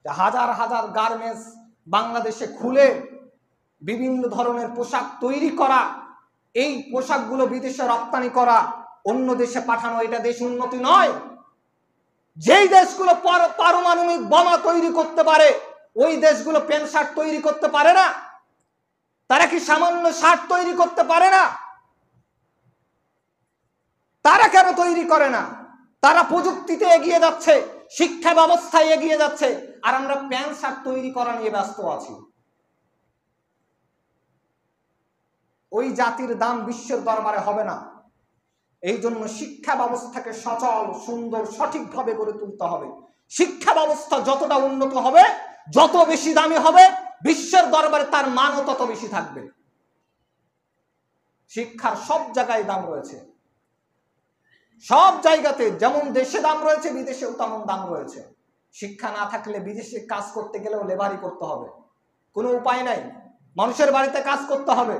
যে হাজার হাজার গার্মেন্টস বাংলাদেশে খুলে বিভিন্ন ধরনের পোশাক তৈরি করা, এই পোশাকগুলো বিদেশে রপ্তানি করা, অন্য দেশে পাঠানো, এটা দেশ উন্নতি নয়। যেই দেশগুলো পারমাণবিক বোমা তৈরি করতে পারে ওই দেশগুলো প্যান্ট শার্ট তৈরি করতে পারে না? তারা কি সামান্য শার্ট তৈরি করতে পারে না? তারা কেন তৈরি করে না? তারা প্রযুক্তিতে এগিয়ে যাচ্ছে, শিক্ষা ব্যবস্থায় এগিয়ে যাচ্ছে, আর আমরা প্যান্ট শার্ট তৈরি করা নিয়ে ব্যস্ত আছি। ওই জাতির দাম বিশ্বের দরবারে হবে না। এই জন্য শিক্ষা ব্যবস্থাকে সচল, সুন্দর, সঠিকভাবে গড়ে তুলতে হবে। শিক্ষা ব্যবস্থা যতটা উন্নত হবে, যত বেশি দামি হবে, বিশ্বের দরবারে তার মানও তত বেশি থাকবে। শিক্ষার সব জায়গায় দাম রয়েছে, সব জায়গাতে যেমন দেশে দাম রয়েছে বিদেশেও তেমন দাম রয়েছে। শিক্ষা না থাকলে বিদেশে কাজ করতে গেলেও লেবারি করতে হবে, কোনো উপায় নাই। মানুষের বাড়িতে কাজ করতে হবে,